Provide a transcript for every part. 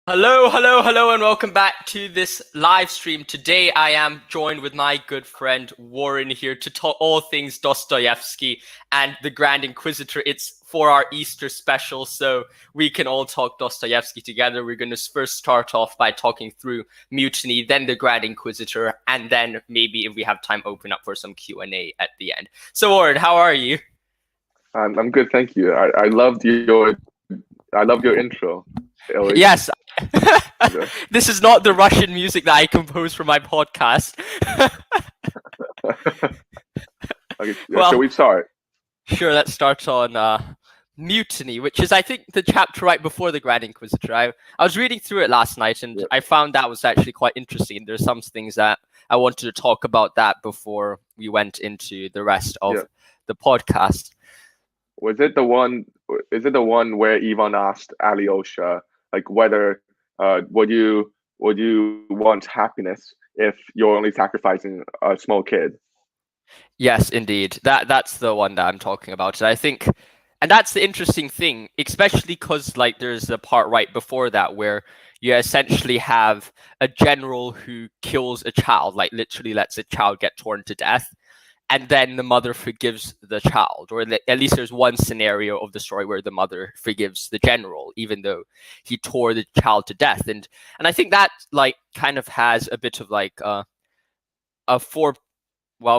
Hello, hello, hello, and welcome back to this live stream. Today I am joined with my good friend Warren here to talk all things Dostoevsky and the Grand Inquisitor. It's for our Easter special, so we can all talk Dostoevsky together. We're going to first start off by talking through Mutiny, then the Grand Inquisitor, and then maybe if we have time, open up for some Q&A at the end. So Warren, how are you? I'm good, thank you. I loved your intro. Yes. This is not the Russian music that I compose for my podcast. Okay, well, shall we start? Sure, let's start on Mutiny, which is, I think, the chapter right before the Grand Inquisitor. I was reading through it last night, and I found that was actually quite interesting. There's some things that I wanted to talk about that before we went into the rest of the podcast. Was it the one? Is it the one where Ivan asked Alyosha, like, whether would you want happiness if you're only sacrificing a small kid? Yes, indeed. That's the one that I'm talking about. And I think, and that's the interesting thing, especially because like there's a part right before that where you essentially have a general who kills a child, like literally lets a child get torn to death. And then the mother forgives the child, or at least there's one scenario of the story where the mother forgives the general, even though he tore the child to death. And I think that like kind of has a bit of like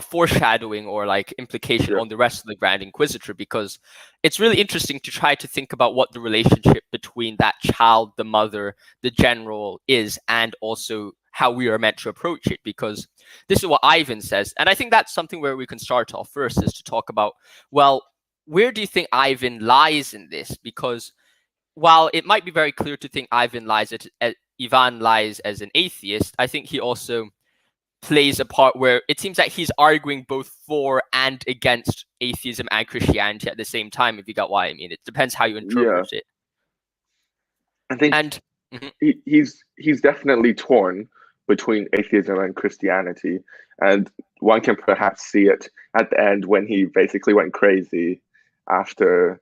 foreshadowing or like implication on the rest of the Grand Inquisitor, because it's really interesting to try to think about what the relationship between that child, the mother, the general is, and also how we are meant to approach it, because this is what Ivan says. And I think that's something where we can start off first, is to talk about, well, where do you think Ivan lies in this? Because while it might be very clear to think Ivan lies Ivan lies as an atheist, I think he also plays a part where it seems like he's arguing both for and against atheism and Christianity at the same time, if you got what I mean. It depends how you interpret it. I think he's definitely torn between atheism and Christianity, and one can perhaps see it at the end when he basically went crazy after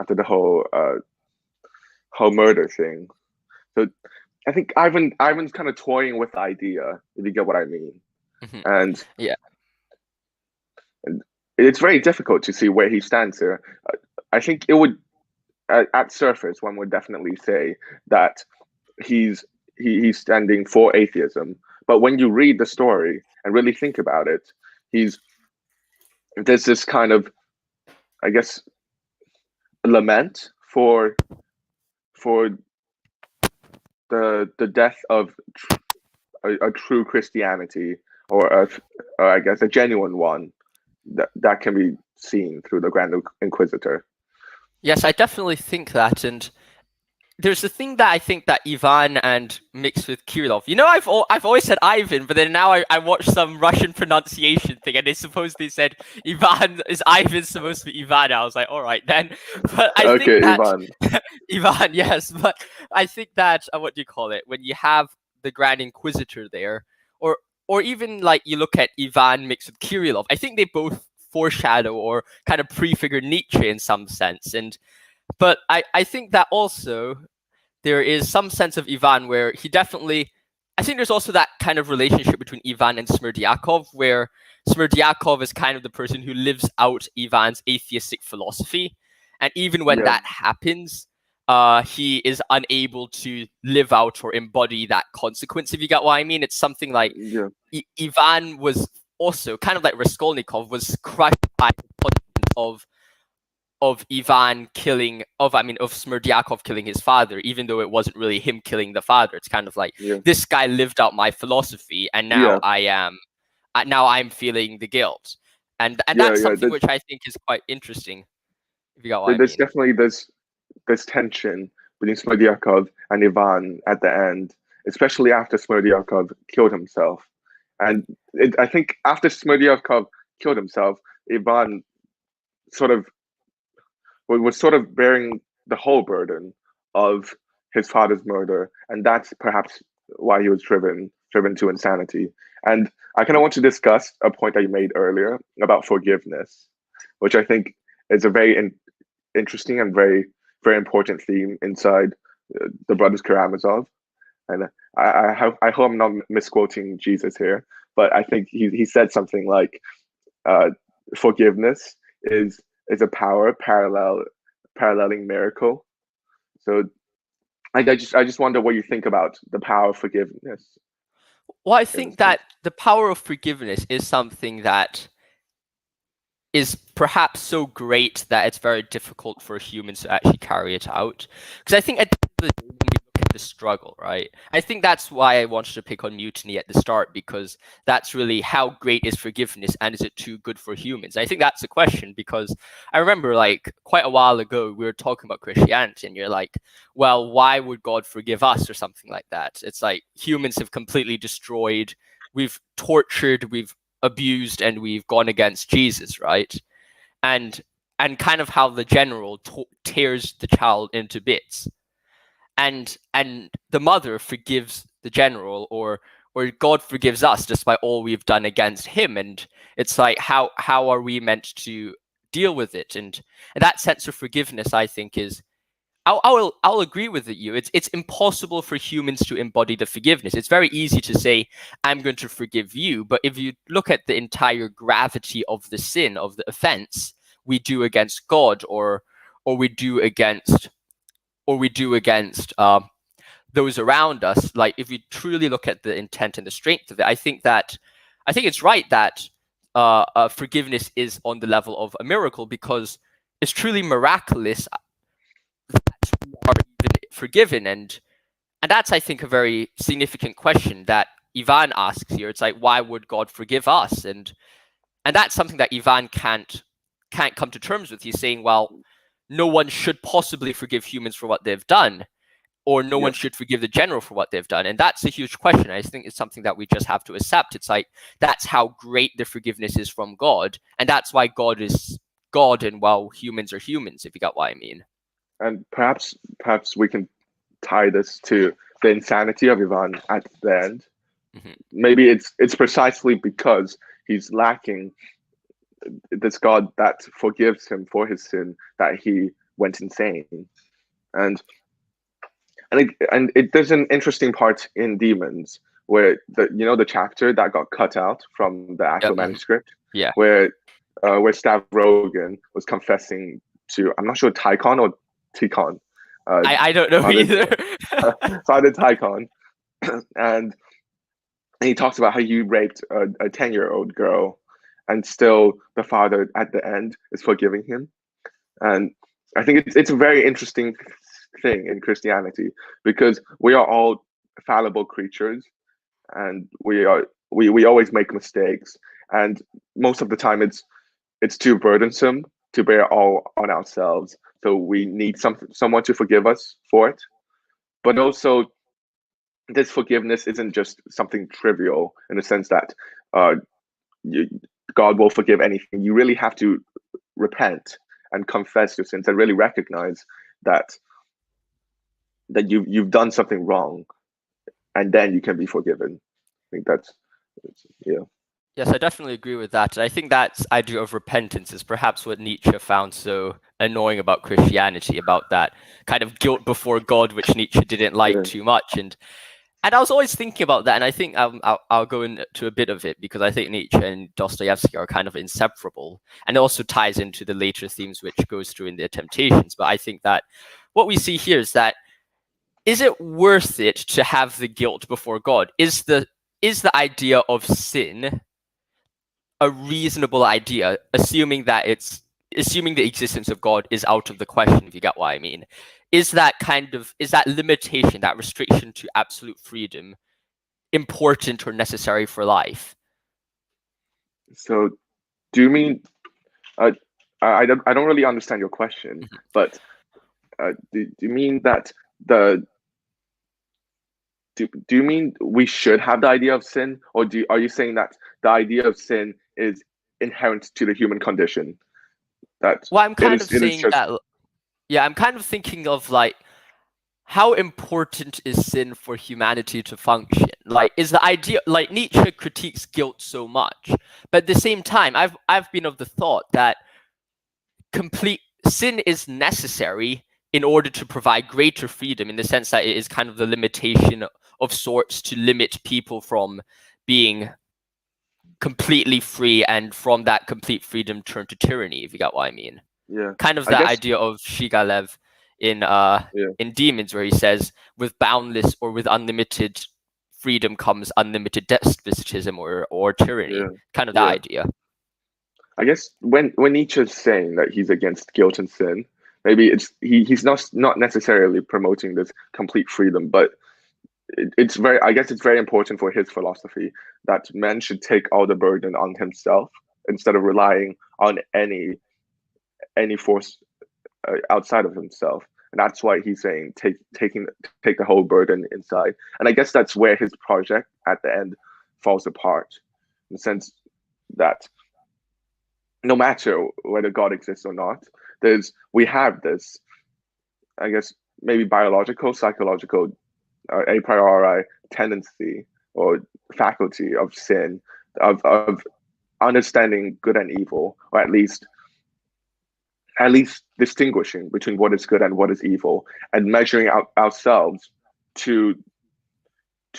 the whole murder thing. So I think Ivan's kind of toying with the idea, if you get what I mean. And it's very difficult to see where he stands here. I think it would, at surface, one would definitely say that he's standing for atheism, but when you read the story and really think about it, there's this kind of, I guess, lament for the death of a true Christianity, or I guess a genuine one that can be seen through the Grand Inquisitor. Yes, I definitely think that, and there's the thing that I think that Ivan and mixed with Kirillov. You know, I've always said Ivan, but then now I watched some Russian pronunciation thing, and they supposedly said Ivan's supposed to be Ivan. I was like, all right then. But I think that, Ivan. Ivan, yes. But I think that what do you call it? When you have the Grand Inquisitor there, or even like you look at Ivan mixed with Kirillov, I think they both foreshadow or kind of prefigure Nietzsche in some sense. But I think that also there is some sense of Ivan where he definitely, I think there's also that kind of relationship between Ivan and Smerdyakov, where Smerdyakov is kind of the person who lives out Ivan's atheistic philosophy. And even when that happens, he is unable to live out or embody that consequence, if you get what I mean. It's something like Ivan was also kind of like Raskolnikov was crushed by the punishment of Smerdyakov killing his father, even though it wasn't really him killing the father. It's kind of like this guy lived out my philosophy, and now I'm feeling the guilt, and that's something which I think is quite interesting. If you got what I mean. Definitely this tension between Smerdyakov and Ivan at the end, especially after Smerdyakov killed himself. And I think after Smerdyakov killed himself, Ivan was sort of bearing the whole burden of his father's murder, and that's perhaps why he was driven to insanity. And I kind of want to discuss a point that you made earlier about forgiveness, which I think is a very interesting and very, very important theme inside the Brothers Karamazov. and I hope I'm not misquoting Jesus here, but I think he said something like, forgiveness is a power paralleling miracle. So I just wonder what you think about the power of forgiveness. Well, I think that the power of forgiveness is something that is perhaps so great that it's very difficult for humans to actually carry it out. Because I think at the end of the day, when we look at the struggle, right? I think that's why I wanted to pick on mutiny at the start, because that's really how great is forgiveness, and is it too good for humans? I think that's the question, because I remember like quite a while ago we were talking about Christianity, and you're like, well, why would God forgive us or something like that? It's like humans have completely destroyed, we've tortured, we've abused, and we've gone against Jesus, right? And kind of how the general tears the child into bits, and the mother forgives the general, or God forgives us despite all we've done against him. And it's like, how are we meant to deal with it? And that sense of forgiveness, I think, is, I'll agree with you. It's impossible for humans to embody the forgiveness. It's very easy to say, I'm going to forgive you, but if you look at the entire gravity of the sin, of the offense we do against God, or we do against those around us, like if you truly look at the intent and the strength of it, I think it's right that forgiveness is on the level of a miracle, because it's truly miraculous that we are even forgiven. And that's, I think, a very significant question that Ivan asks here. It's like, why would God forgive us? And that's something that Ivan can't come to terms with. He's saying, well, no one should possibly forgive humans for what they've done, or no one should forgive the general for what they've done. And that's a huge question. I think it's something that we just have to accept. It's like, that's how great the forgiveness is from God, and that's why God is God, and while humans are humans, if you got what I mean. And perhaps we can tie this to the insanity of Ivan at the end. Mm-hmm. Maybe it's precisely because he's lacking this God that forgives him for his sin that he went insane. And there's an interesting part in Demons where the chapter that got cut out from the actual manuscript, where Stavrogan was confessing to, I'm not sure, Tychon or Tikhon. I don't know either. Father Tychon, and he talks about how you raped a 10-year-old girl, and still the father at the end is forgiving him. And I think it's a very interesting thing in Christianity, because we are all fallible creatures, and we always make mistakes, and most of the time it's too burdensome to bear all on ourselves. So we need someone to forgive us for it. But also, this forgiveness isn't just something trivial in the sense that God will forgive anything. You really have to repent and confess your sins and really recognize that you've done something wrong, and then you can be forgiven. I think that's yeah. Yes, I definitely agree with that. And I think that idea of repentance is perhaps what Nietzsche found so annoying about Christianity, about that kind of guilt before God, which Nietzsche didn't like too much. And I was always thinking about that, and I think I'll go into a bit of it, because I think Nietzsche and Dostoevsky are kind of inseparable, and it also ties into the later themes which goes through in the Temptations. But I think that what we see here is that, is it worth it to have the guilt before God? Is the idea of sin a reasonable idea, assuming the existence of God is out of the question, if you get what I mean? Is that limitation, that restriction to absolute freedom, important or necessary for life? So, do you mean? I don't really understand your question, mm-hmm. But do you mean that do you mean we should have the idea of sin, or are you saying that the idea of sin is inherent to the human condition? I'm kind of saying that. Yeah, I'm kind of thinking of like, how important is sin for humanity to function? Like, is the idea, like Nietzsche critiques guilt so much, but at the same time, I've been of the thought that complete sin is necessary in order to provide greater freedom, in the sense that it is kind of the limitation of sorts to limit people from being completely free, and from that complete freedom turn to tyranny, if you got what I mean. Yeah. Kind of I that guess, idea of Shigalev in yeah. in Demons, where he says, with boundless or with unlimited freedom comes unlimited despotism or tyranny. Yeah. Kind of that Yeah. idea. I guess when Nietzsche's saying that he's against guilt and sin, maybe he's not necessarily promoting this complete freedom, but it's very, I guess it's very important for his philosophy that man should take all the burden on himself instead of relying on any force outside of himself. And that's why he's saying take the whole burden inside. And I guess that's where his project at the end falls apart, in the sense that no matter whether God exists or not, we have this, I guess, maybe biological, psychological, a priori tendency or faculty of sin, of understanding good and evil, or at least distinguishing between what is good and what is evil, and measuring out ourselves to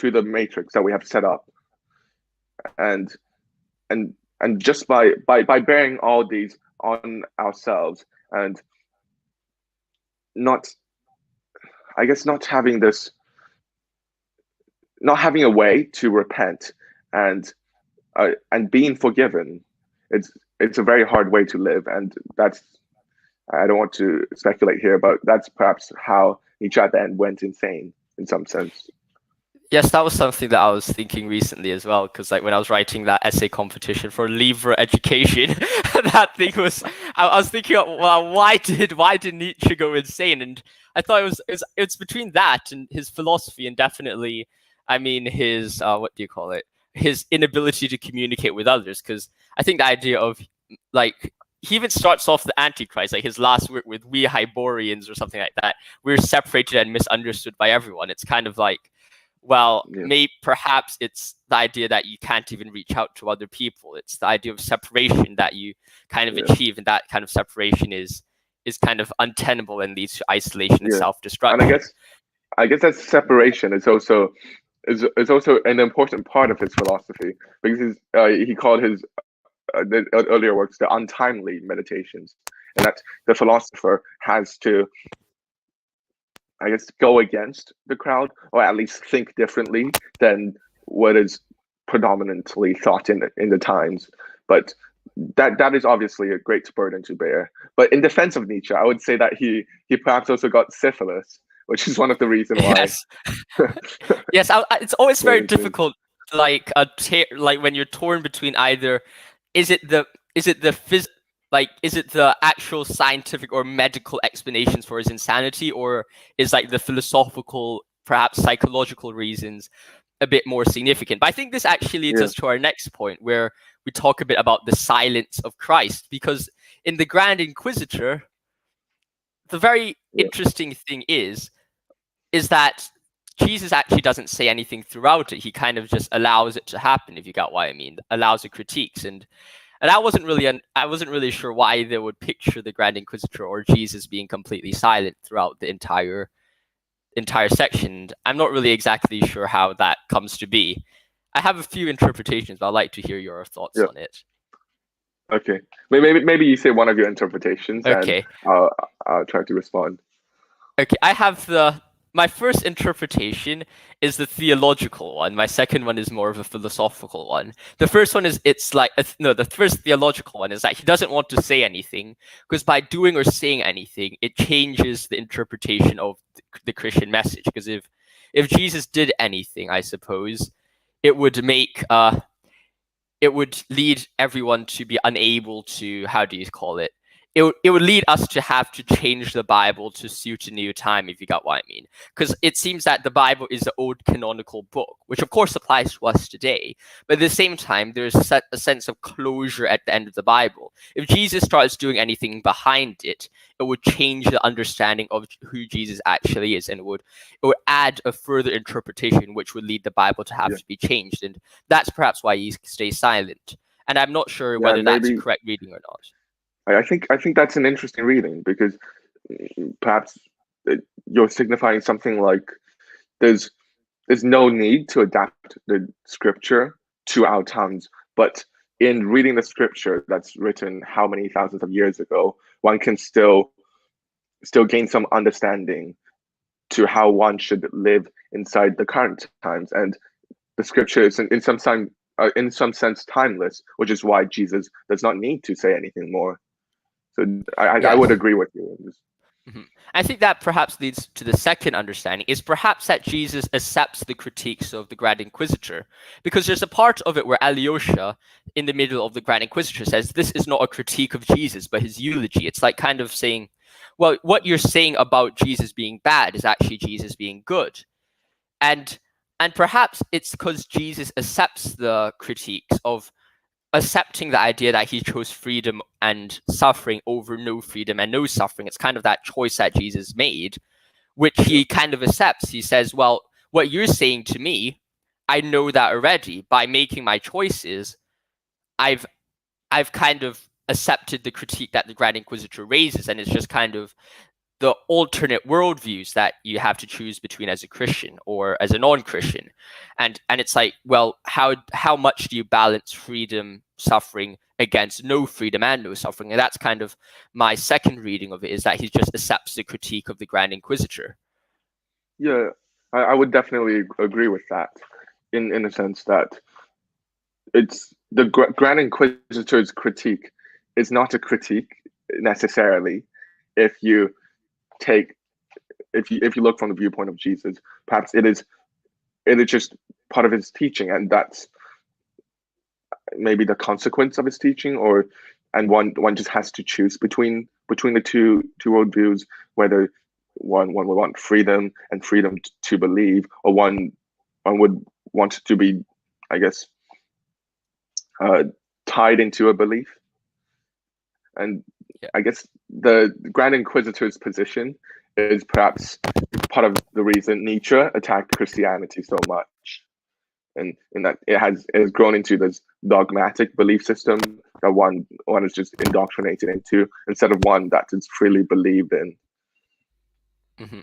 the matrix that we have set up, and just by bearing all these on ourselves, and not, I guess, not having a way to repent and being forgiven. It's a very hard way to live, and that's, I don't want to speculate here, but that's perhaps how Nietzsche at the end went insane in some sense. Yes, that was something that I was thinking recently as well, because like when I was writing that essay competition for Livre Education, that thing was, I was thinking, well, why did Nietzsche go insane? And I thought it's between that and his philosophy, and definitely, I mean, his what do you call it? His inability to communicate with others, because I think the idea of, like, he even starts off the Antichrist, like his last work with "We Hyborians" or something like that. We're separated and misunderstood by everyone. It's kind of like, well, maybe perhaps it's the idea that you can't even reach out to other people. It's the idea of separation that you kind of achieve, and that kind of separation is kind of untenable and leads to isolation and self-destruction. And I guess that separation is also an important part of his philosophy, because he called his the earlier works the untimely meditations, and that the philosopher has to, I guess, go against the crowd, or at least think differently than what is predominantly thought in the times. But that is obviously a great burden to bear. But in defense of Nietzsche, I would say that he perhaps also got syphilis, which is one of the reasons why. Yes, yes. It's always very difficult, like when you're torn between either, is it the actual scientific or medical explanations for his insanity, or is like the philosophical, perhaps psychological reasons a bit more significant? But I think this actually leads us to our next point, where we talk a bit about the silence of Christ, because in the Grand Inquisitor, the very interesting thing is that Jesus actually doesn't say anything throughout it. He kind of just allows it to happen, if you got what I mean, allows the critiques. And I wasn't really sure why they would picture the Grand Inquisitor or Jesus being completely silent throughout the entire section. I'm not really exactly sure how that comes to be. I have a few interpretations, but I'd like to hear your thoughts on it. Okay, maybe you say one of your interpretations, okay, and I'll try to respond. Okay, I have my first interpretation is the theological one. My second one is more of a philosophical one. The first one is the first theological one is that he doesn't want to say anything, because by doing or saying anything, it changes the interpretation of the Christian message. Because if Jesus did anything, I suppose it would make it would lead everyone to be unable to, how do you call it? It would lead us to have to change the Bible to suit a new time, if you got what I mean. Because it seems that the Bible is the old canonical book, which of course applies to us today. But at the same time, there's a sense of closure at the end of the Bible. If Jesus starts doing anything behind it, it would change the understanding of who Jesus actually is, and it would add a further interpretation, which would lead the Bible to have to be changed. And that's perhaps why he stays silent. And I'm not sure whether that's a correct reading or not. I think that's an interesting reading, because perhaps you're signifying something like there's no need to adapt the scripture to our times, but in reading the scripture that's written how many thousands of years ago, one can still gain some understanding to how one should live inside the current times. And the scripture is in some sense timeless, which is why Jesus does not need to say anything more. So I would agree with you. Mm-hmm. I think that perhaps leads to the second understanding, is perhaps that Jesus accepts the critiques of the Grand Inquisitor, because there's a part of it where Alyosha, in the middle of the Grand Inquisitor, says this is not a critique of Jesus, but his eulogy. It's like kind of saying, well, what you're saying about Jesus being bad is actually Jesus being good. And perhaps it's because Jesus accepts the critiques of accepting the idea that he chose freedom and suffering over no freedom and no suffering. It's kind of that choice that Jesus made, which he kind of accepts. He says, well, what you're saying to me, I know that already. By making my choices, I've kind of accepted the critique that the Grand Inquisitor raises, and it's just kind of the alternate worldviews that you have to choose between as a Christian or as a non-Christian. And it's like, well, how much do you balance freedom, suffering against no freedom and no suffering? And that's kind of my second reading of it, is that he just accepts the critique of the Grand Inquisitor. Yeah, I would definitely agree with that, in the sense that it's the Grand Inquisitor's critique is not a critique necessarily if you look from the viewpoint of Jesus. Perhaps it is just part of his teaching, and that's maybe the consequence of his teaching, and one just has to choose between the two worldviews, whether one would want freedom and freedom to believe, or one would want to be, I guess, tied into a belief. And I guess the Grand Inquisitor's position is perhaps part of the reason Nietzsche attacked Christianity so much, and in that it has grown into this dogmatic belief system that one is just indoctrinated into, instead of one that is freely believed in. Mm-hmm.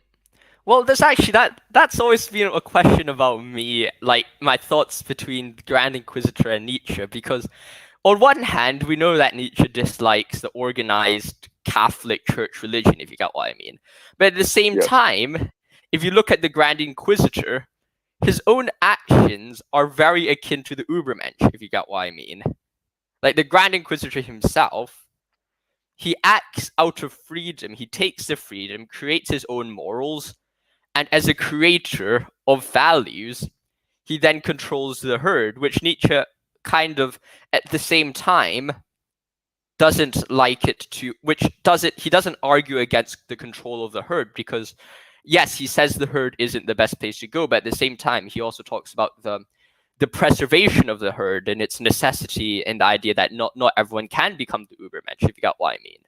Well, there's actually that's always been a question about me, like my thoughts between the Grand Inquisitor and Nietzsche, because on one hand, we know that Nietzsche dislikes the organized Catholic Church religion, if you get what I mean. But at the same time, if you look at the Grand Inquisitor, his own actions are very akin to the Übermensch, if you get what I mean. Like the Grand Inquisitor himself, he acts out of freedom. He takes the freedom, creates his own morals, and as a creator of values, he then controls the herd, which Nietzsche kind of at the same time doesn't like it to, he doesn't argue against the control of the herd, because yes, he says the herd isn't the best place to go, but at the same time he also talks about the preservation of the herd and its necessity, and the idea that not everyone can become the Übermensch, if you got what I mean.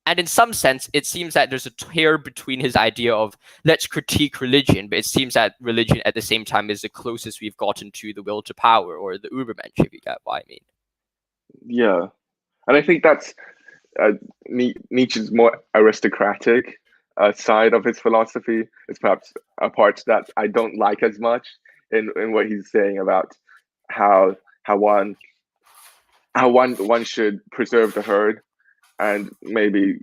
And in some sense, it seems that there's a tear between his idea of let's critique religion, but it seems that religion at the same time is the closest we've gotten to the will to power, or the Übermensch, if you get what I mean. Yeah, and I think that's Nietzsche's more aristocratic side of his philosophy is perhaps a part that I don't like as much in what he's saying about how one should preserve the herd, and maybe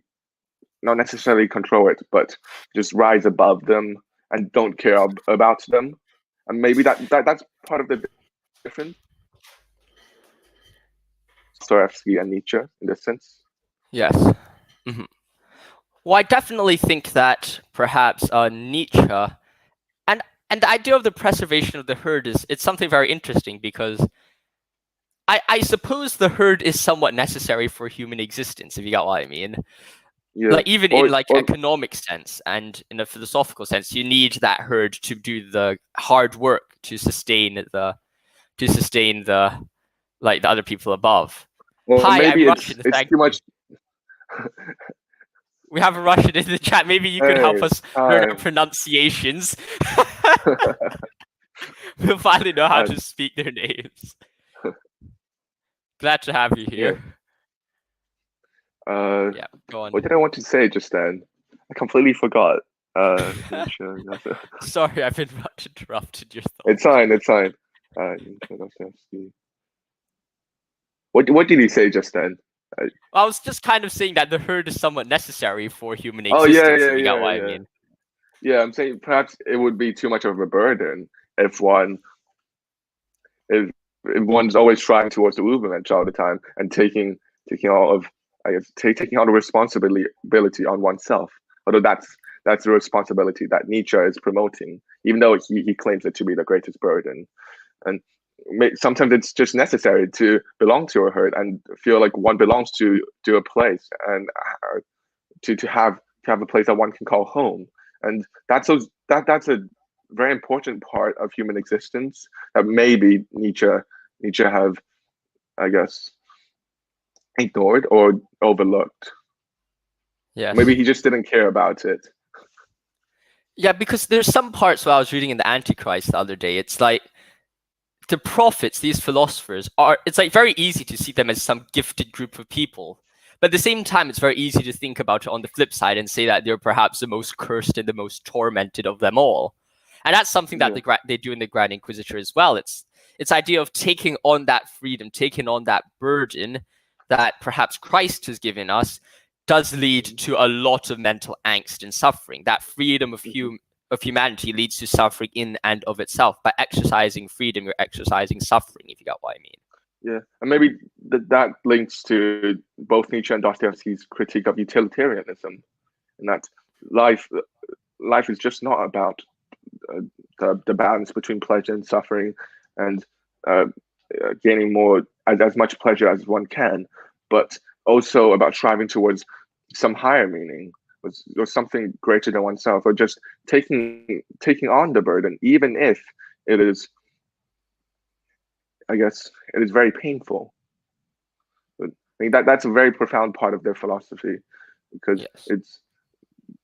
not necessarily control it, but just rise above them and don't care about them. And maybe that's part of the difference. Dostoevsky and Nietzsche in this sense. Yes. Mm-hmm. Well, I definitely think that perhaps Nietzsche and the idea of the preservation of the herd it's something very interesting, because I suppose the herd is somewhat necessary for human existence, if you got what I mean. Yeah. Like even in like economic sense and in a philosophical sense, you need that herd to do the hard work to sustain the like the other people above. Well, Hi, maybe I'm it's Russian. too much. We have a Russian in the chat. Maybe you could help us learn our pronunciations. We'll finally know how to speak their names. Glad to have you here. Yeah, go on. What did I want to say just then? I completely forgot. Nietzsche, Sorry, I've interrupted your it's thoughts. fine. It's fine. Nietzsche, Dostoevsky. What did he say just then? Uh, I was just kind of saying that the herd is somewhat necessary for human oh yeah, existence, yeah, if you got yeah, what I yeah. mean. Yeah, I'm saying perhaps it would be too much of a burden if if one's always striving towards the movement all the time and taking all of taking all the responsibility on oneself. Although that's the responsibility that Nietzsche is promoting, even though he claims it to be the greatest burden. And sometimes it's just necessary to belong to a herd and feel like one belongs to a place and to have a place that one can call home. And that's a very important part of human existence that maybe Nietzsche have, I guess, ignored or overlooked. Maybe Yes. he just didn't care about it. Yeah, because there's some parts where I was reading in the Antichrist the other day. It's like the prophets, these philosophers, it's like very easy to see them as some gifted group of people. But at the same time, it's very easy to think about it on the flip side and say that they're perhaps the most cursed and the most tormented of them all. And that's something that Yeah. they do in the Grand Inquisitor as well. It's idea of taking on that freedom, taking on that burden that perhaps Christ has given us, does lead to a lot of mental angst and suffering. That freedom of humanity leads to suffering in and of itself. By exercising freedom, you're exercising suffering, if you got what I mean. Yeah, and maybe that links to both Nietzsche and Dostoevsky's critique of utilitarianism, and that life life is just not about the balance between pleasure and suffering, and uh, gaining more as much pleasure as one can, but also about striving towards some higher meaning or something greater than oneself, or just taking on the burden, even if it is, I guess, it is very painful. But I think that's a very profound part of their philosophy, because Yes. it's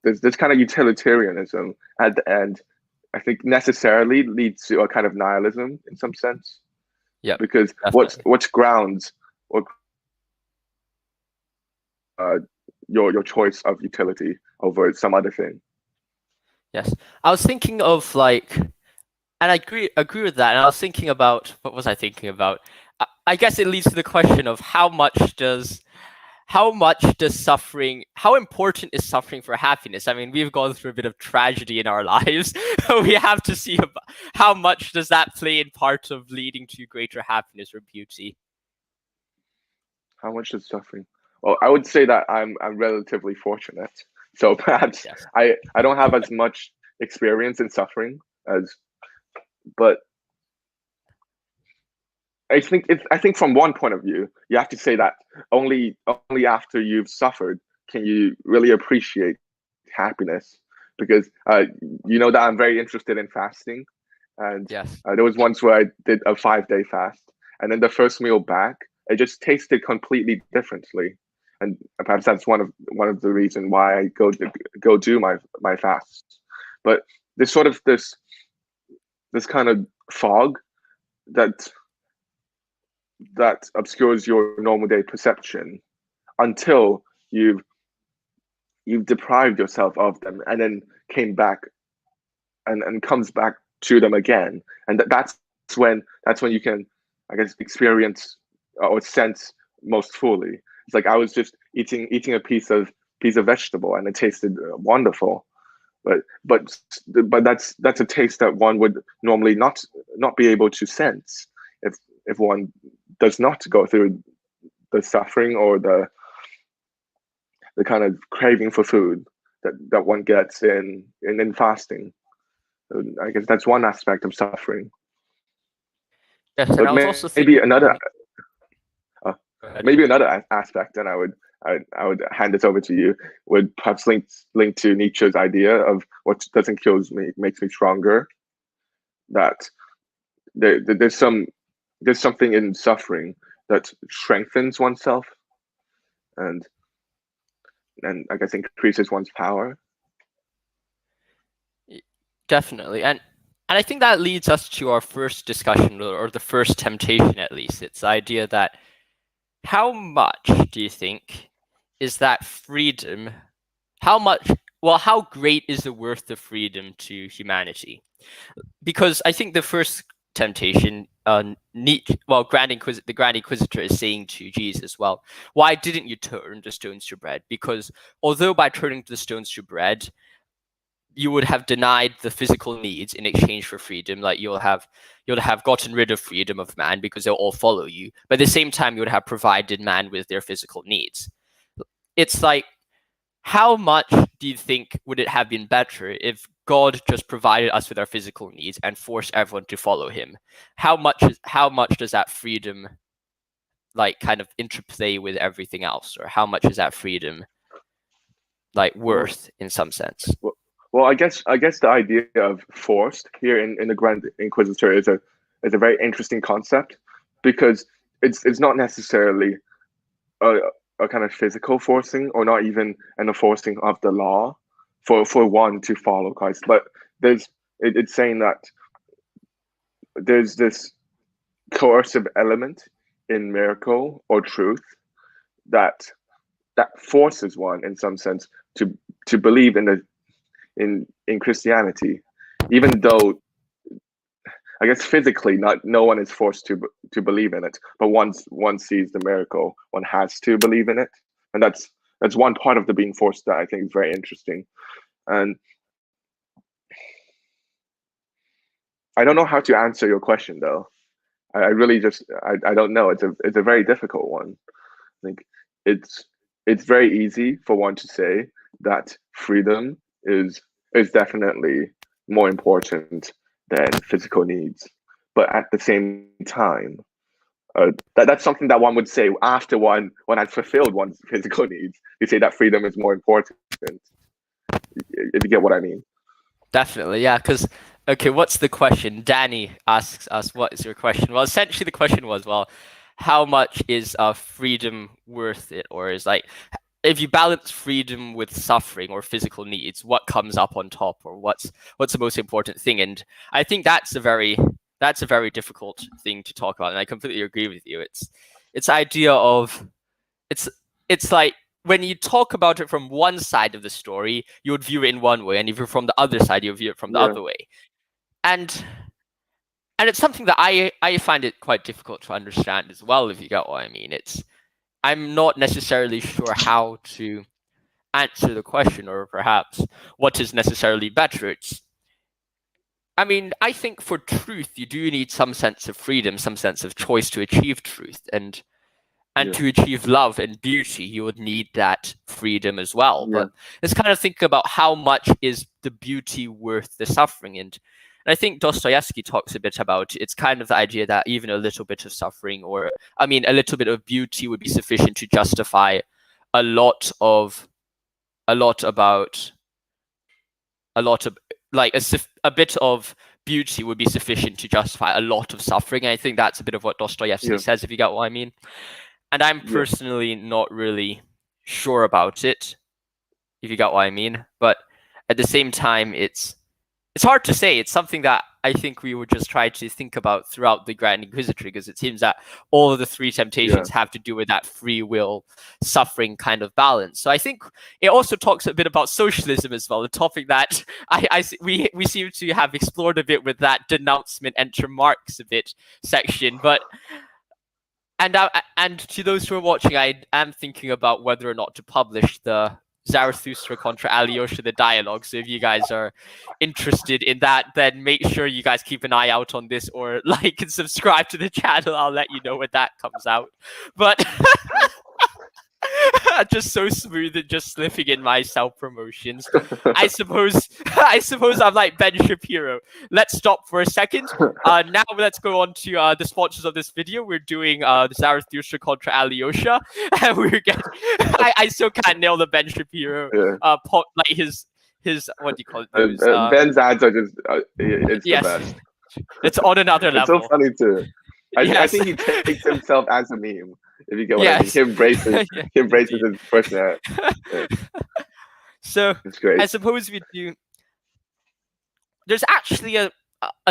there's this kind of utilitarianism at the end. I think necessarily leads to a kind of nihilism in some sense, Yep. because Definitely. what's grounds what uh, your choice of utility over some other thing. Yes. I was thinking of like, and I agree with that. And I was thinking about, what was I thinking about? I guess it leads to the question of how much does suffering, how important is suffering for happiness? I mean, we've gone through a bit of tragedy in our lives. We have to see about how much does that play in part of leading to greater happiness or beauty. How much is suffering? Well, I would say that I'm relatively fortunate, so perhaps Yes. I don't have as much experience in suffering as, but I think from one point of view, you have to say that only after you've suffered can you really appreciate happiness, because you know that I'm very interested in fasting, and Yes. there was once where I did a 5 day fast, and then the first meal back, it just tasted completely differently, and perhaps that's one of the reasons why I go do my fasts. But there's sort of this kind of fog that obscures your normal day perception until you've deprived yourself of them and then came back and comes back to them again, and that's when you can, I guess, experience or sense most fully. It's like I was just eating a piece of vegetable and it tasted wonderful, but that's a taste that one would normally not be able to sense if one does not go through the suffering or the kind of craving for food that one gets in fasting. So I guess that's one aspect of suffering. Yes. And But I was also maybe thinking. another Mhm. uh, Go ahead. maybe another aspect, and I would hand this over to you. Would perhaps link to Nietzsche's idea of what doesn't kill me makes me stronger. That there's something in suffering that strengthens oneself and I guess increases one's power. Definitely. And I think that leads us to our first discussion, or the first temptation at least. It's the idea that how much do you think is that freedom? How much well, how great is the worth of freedom to humanity? Because I think the first temptation, the Grand Inquisitor is saying to Jesus, well, why didn't you turn the stones to bread? Because although by turning the stones to bread, you would have denied the physical needs in exchange for freedom, like you'll have gotten rid of freedom of man because they'll all follow you. But at the same time, you would have provided man with their physical needs. It's like, how much do you think would it have been better if God just provided us with our physical needs and forced everyone to follow him? How much does that freedom like kind of interplay with everything else, or how much is that freedom like worth in some sense? Well, I guess the idea of forced here in the Grand Inquisitor is a very interesting concept, because it's not necessarily a kind of physical forcing, or not even an enforcing of the law for one to follow Christ, but it's saying that there's this coercive element in miracle or truth that forces one in some sense to believe in Christianity, even though I guess physically no one is forced to believe in it, but once one sees the miracle, one has to believe in it, and that's one part of the being forced that I think is very interesting. And I don't know how to answer your question though. I really just I don't know. It's a very difficult one. I think it's very easy for one to say that freedom is definitely more important than physical needs, but at the same time, that's something that one would say after one has fulfilled one's physical needs. You say that freedom is more important, if you get what I mean. Definitely, yeah. Because okay, what's the question? Danny asks us, "What is your question?" Well, essentially, the question was, well, how much is freedom worth it, or is like, if you balance freedom with suffering or physical needs, what comes up on top, or what's the most important thing? And I think that's a very difficult thing to talk about, and I completely agree with you. It's idea of it's like, when you talk about it from one side of the story, you would view it in one way, and if you're from the other side, you view it from the other way. And it's something that I find it quite difficult to understand as well, if you get what I mean. I'm not necessarily sure how to answer the question, or perhaps what is necessarily better. I mean, I think for truth, you do need some sense of freedom, some sense of choice to achieve truth, and to achieve love and beauty, you would need that freedom as well. But let's kind of think about how much is the beauty worth the suffering. And I think Dostoevsky talks a bit about, it's kind of the idea that even a little bit of suffering, or I mean, a little bit of beauty would be sufficient to justify a lot of like a bit of beauty would be sufficient to justify a lot of suffering. And I think that's a bit of what Dostoevsky says, if you get what I mean. And I'm personally not really sure about it, if you got what I mean. But at the same time, it's hard to say. It's something that I think we would just try to think about throughout the Grand Inquisitor, because it seems that all of the three temptations have to do with that free will, suffering kind of balance. So I think it also talks a bit about socialism as well, a topic that we seem to have explored a bit with that denouncement, enter Marx a bit section. But and to those who are watching, I am thinking about whether or not to publish the Zarathustra contra Alyosha, the dialogue. So if you guys are interested in that, then make sure you guys keep an eye out on this, or like and subscribe to the channel. I'll let you know when that comes out. But just so smooth and just slipping in my self-promotions. I suppose I'm like Ben Shapiro. Let's stop for a second. Now let's go on to the sponsors of this video. We're doing the Zarathustra contra Alyosha, and we're getting. I still can't nail the Ben Shapiro like his what do you call it? Those, Ben's ads are just it's the best. It's on another level. It's so funny too. I think he takes himself as a meme. If you get what I mean, he embraces his personality. So it's great. I suppose we do. There's actually a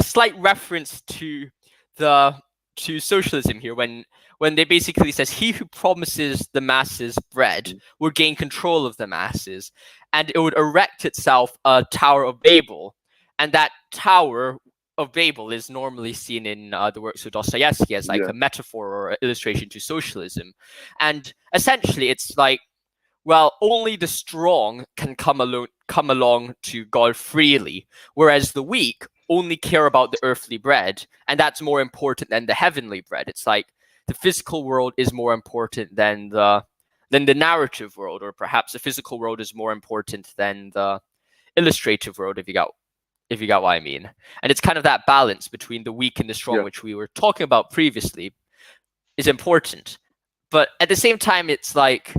slight reference to the to socialism here when they basically says he who promises the masses bread will gain control of the masses, and it would erect itself a Tower of Babel, and that Tower of Babel is normally seen in the works of Dostoevsky as like Yeah. a metaphor or an illustration to socialism, and essentially it's like, well, only the strong can come along to God freely, whereas the weak only care about the earthly bread, and that's more important than the heavenly bread. It's like the physical world is more important than the narrative world, or perhaps the physical world is more important than the illustrative world, if you got what I mean. And it's kind of that balance between the weak and the strong, Yeah. which we were talking about previously, is important. But at the same time, it's like,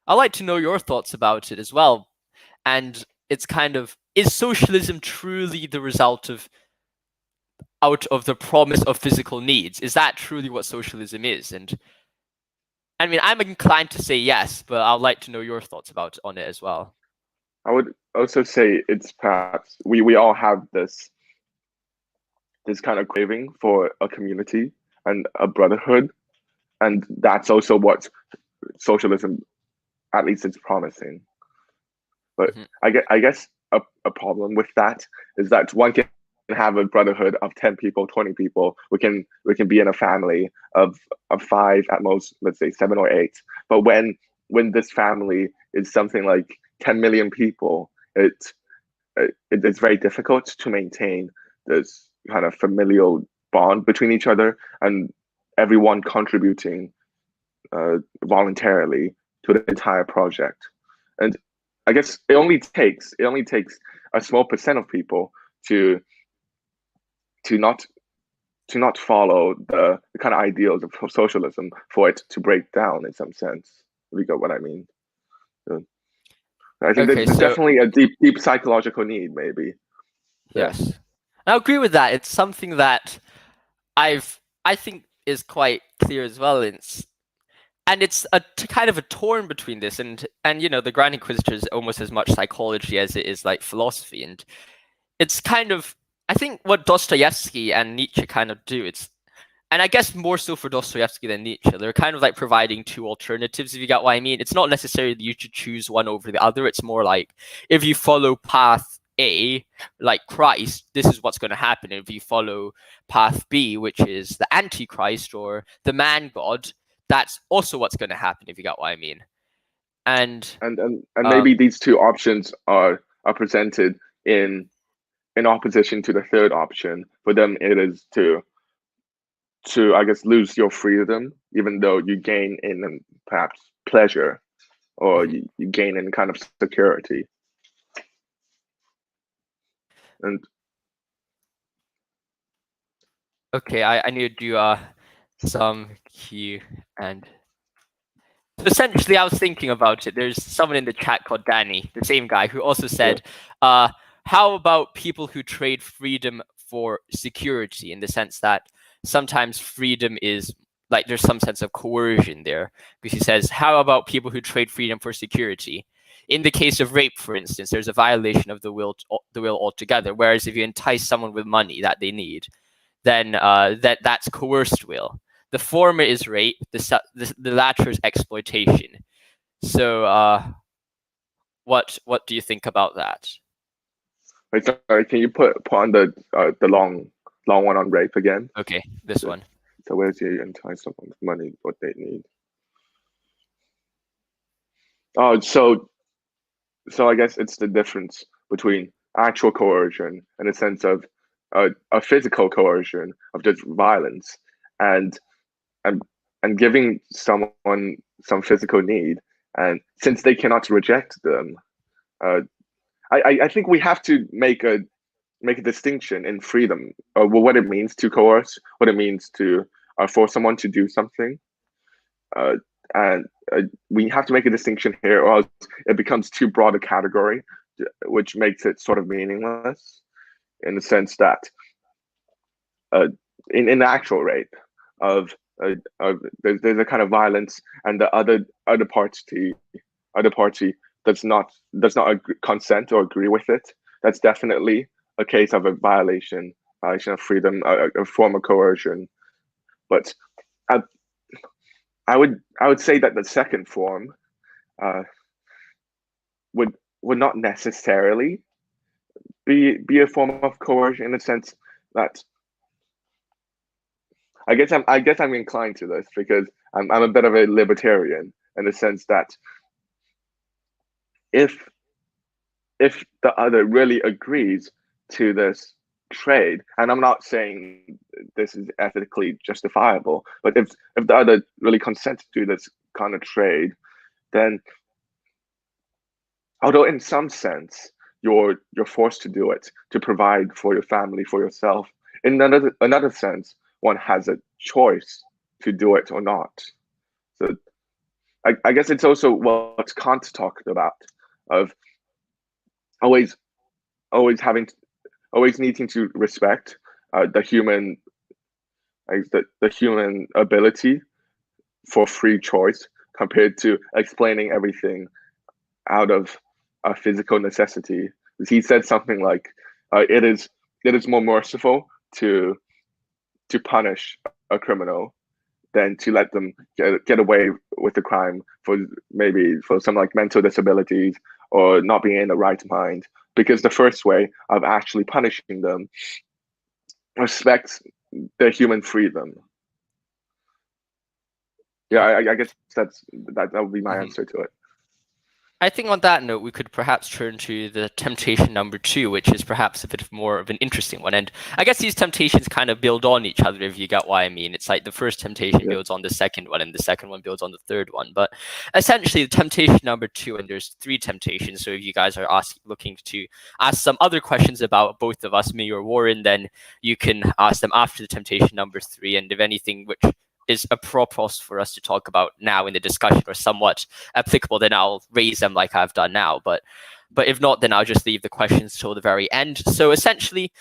I'd like to know your thoughts about it as well. And it's kind of, is socialism truly the result of out of the promise of physical needs? Is that truly what socialism is? And I mean, I'm inclined to say yes, but I'd like to know your thoughts on it as well. I would also say it's perhaps we all have this kind of craving for a community and a brotherhood, and that's also what socialism, at least it's promising. But I guess a problem with that is that one can have a brotherhood of 10 people, 20 people. We can be in a family of 5 at most, let's say 7 or 8. But when this family is something like 10 million people, it's very difficult to maintain this kind of familial bond between each other, and everyone contributing voluntarily to the entire project. And I guess it only takes a small percent of people to not follow the kind of ideals of socialism for it to break down in some sense. If you got what I mean. So I think there's definitely a deep psychological need, maybe. Yes, I agree with that. It's something that I think is quite clear as well. And it's a kind of a torn between this and you know, the Grand Inquisitor is almost as much psychology as it is like philosophy, and it's kind of, I think, what Dostoevsky and Nietzsche kind of do. And I guess more so for Dostoevsky than Nietzsche, they're kind of like providing two alternatives, if you got what I mean. It's not necessarily that you should choose one over the other. It's more like, if you follow path A, like Christ, this is what's going to happen. If you follow path B, which is the Antichrist or the man god, that's also what's going to happen, if you got what I mean. And maybe these two options are presented in opposition to the third option. For them, it is to I guess lose your freedom, even though you gain in perhaps pleasure, or you gain in kind of security. And okay, I need to do some Q and essentially, I was thinking about it. There's someone in the chat called Danny, the same guy, who also said, how about people who trade freedom for security, in the sense that sometimes freedom is like, there's some sense of coercion there, because he says, how about people who trade freedom for security? In the case of rape, for instance, there's a violation of the will altogether, whereas if you entice someone with money that they need, then that's coerced will. The former is rape, the latter is exploitation. So what do you think about that? wait, sorry, can you put on the long one on rape again? Okay, this one. So where's you entice someone with money, what they need? Oh, so I guess it's the difference between actual coercion and a sense of a physical coercion of just violence, and giving someone some physical need, and since they cannot reject them, I think we have to make a distinction in freedom, what it means to coerce, what it means to force someone to do something, and we have to make a distinction here, or else it becomes too broad a category, which makes it sort of meaningless, in the sense that in the actual rape of there's a kind of violence, and the other party does not consent or agree with it. That's definitely a case of a violation of freedom, a form of coercion. But I, I would say that the second form uh, would not necessarily be a form of coercion, in the sense that I guess I'm inclined to this because I'm a bit of a libertarian, in the sense that if if the other really agrees to this trade, and I'm not saying this is ethically justifiable, but if the other really consents to this kind of trade, then, although in some sense you're forced to do it to provide for your family, for yourself, in another sense one has a choice to do it or not. So I guess it's also what Kant talked about, of always always having always needing to respect the human, like the human ability for free choice, compared to explaining everything out of a physical necessity. He said something like, it is more merciful to punish a criminal than to let them get away with the crime for maybe for some like mental disabilities or not being in the right mind, because the first way of actually punishing them respects their human freedom. Yeah, I guess that would be my answer to it. I think on that note, we could perhaps turn to the temptation number 2, which is perhaps a bit more of an interesting one. And I guess these temptations kind of build on each other, if you get what I mean. It's like the first temptation builds on the second one, and the second one builds on the third one. But essentially, the temptation number 2, and there's 3 temptations. So if you guys are looking to ask some other questions about both of us, me or Warren, then you can ask them after the temptation number 3. And if anything which is appropriate for us to talk about now in the discussion or somewhat applicable, then I'll raise them like I've done now. But if not, then I'll just leave the questions till the very end. So essentially,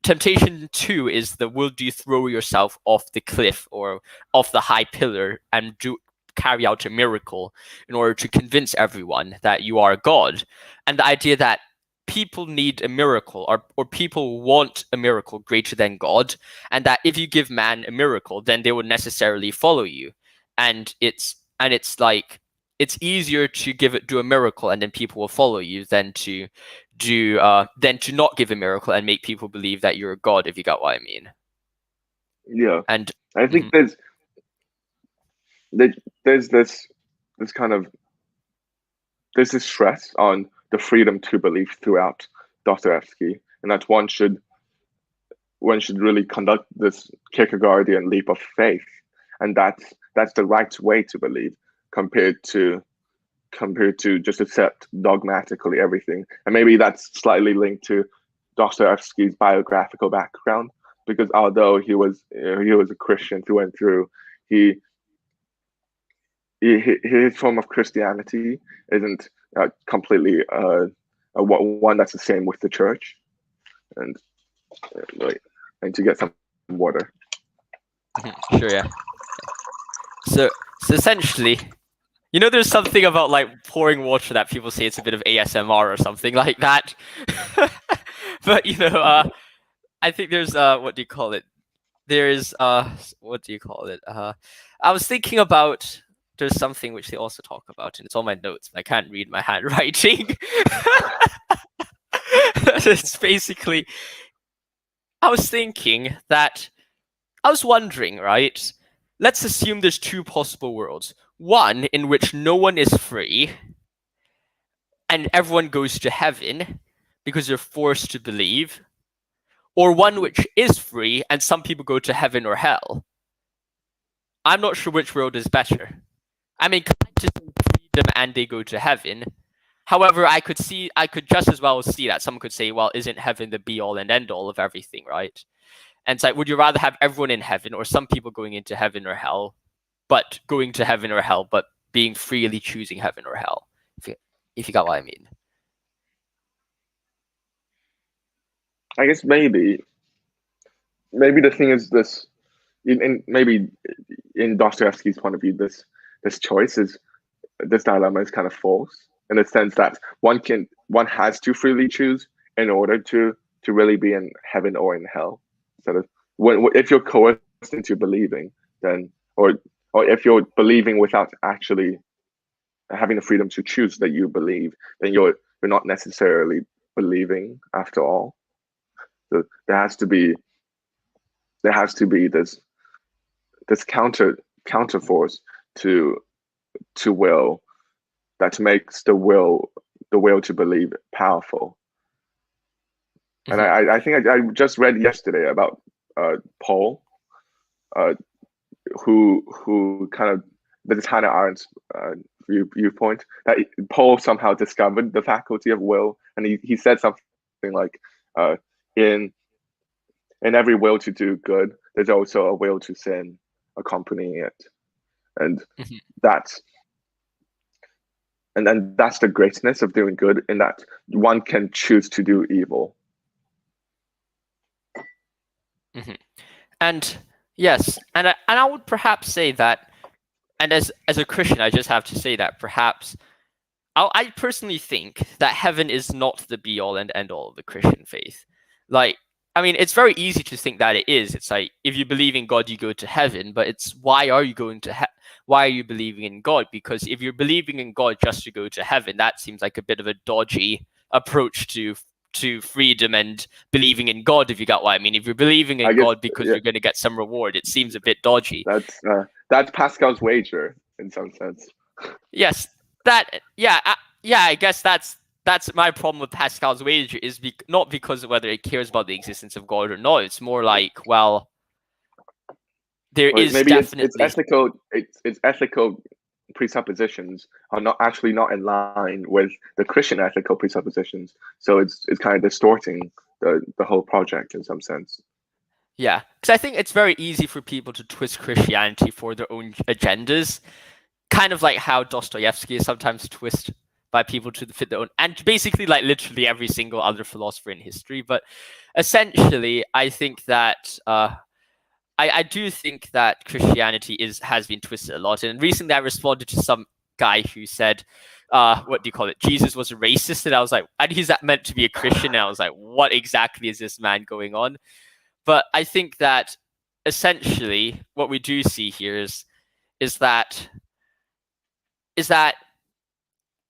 temptation 2 is the would you throw yourself off the cliff or off the high pillar and carry out a miracle in order to convince everyone that you are God. And the idea that people need a miracle, or people want a miracle greater than God, and that if you give man a miracle, then they would necessarily follow you. And it's like it's easier to do a miracle and then people will follow you than to not give a miracle and make people believe that you're a god, if you got what I mean. Yeah, and I think there's this kind of there's this stress on the freedom to believe throughout Dostoevsky, and that one should really conduct this Kierkegaardian leap of faith, and that's the right way to believe, compared to just accept dogmatically everything. And maybe that's slightly linked to Dostoevsky's biographical background, because although he was a Christian through and through, his form of Christianity isn't completely one that's the same with the church. And wait, I need to get some water. Sure, yeah. So essentially, there's something about like pouring water that people say it's a bit of ASMR or something like that. But I think there's what do you call it? There's what do you call it? I was thinking about, there's something which they also talk about, and it's on my notes, but I can't read my handwriting. It's basically, I was wondering, right? Let's assume there's 2 possible worlds. One in which no one is free and everyone goes to heaven because they're forced to believe, or one which is free and some people go to heaven or hell. I'm not sure which world is better. I mean, just freedom and they go to heaven. However, I could just as well see that someone could say, well, isn't heaven the be all and end all of everything, right? And it's like, would you rather have everyone in heaven or some people going into heaven or hell, but going to heaven or hell, but being freely choosing heaven or hell? If you got what I mean. I guess maybe the thing is this, maybe in Dostoevsky's point of view, this dilemma is kind of false, in the sense that one has to freely choose in order to really be in heaven or in hell. Sort of, if you're coerced into believing, then or if you're believing without actually having the freedom to choose that you believe, then you're not necessarily believing after all. So there has to be this counter force to will that makes the will to believe powerful. And I think I just read yesterday about Paul, who kind of this Hannah Arendt's viewpoint that Paul somehow discovered the faculty of will, and he said something like, in every will to do good, there's also a will to sin accompanying it, and that's the greatness of doing good, in that one can choose to do evil. And yes, and I would perhaps say that, and as a Christian, I just have to say that perhaps I personally think that heaven is not the be all and end all of the Christian faith. Like, I mean, it's very easy to think that it is. It's like, if you believe in God, you go to heaven. But it's, why are you going to why are you believing in God? Because if you're believing in God just to go to heaven, that seems like a bit of a dodgy approach to freedom and believing in God, if you got what I mean. If you're believing in God because you're going to get some reward, it seems a bit dodgy. That's Pascal's wager in some sense. Yes, I guess that's my problem with Pascal's wager, is not because of whether it cares about the existence of God or not. It's more like, well, there is maybe definitely its ethical presuppositions are not in line with the Christian ethical presuppositions, so it's kind of distorting the whole project in some sense. Yeah, because I think it's very easy for people to twist Christianity for their own agendas, kind of like how Dostoevsky is sometimes twisted by people to fit their own, and basically like literally every single other philosopher in history. But essentially, I think that I do think that Christianity has been twisted a lot. And recently I responded to some guy who said, what do you call it? Jesus was a racist. And I was like, and he's meant to be a Christian. And I was like, what exactly is this man going on? But I think that essentially what we do see here is that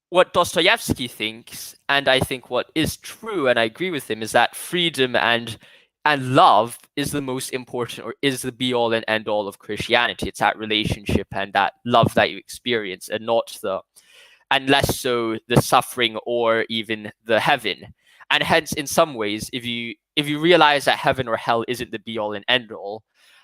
what Dostoevsky thinks, and I think what is true, and I agree with him, is that freedom and love is the most important, or is the be all and end all of Christianity. It's that relationship and that love that you experience, and less so the suffering or even the heaven. And hence, in some ways, if you realize that heaven or hell isn't the be all and end all,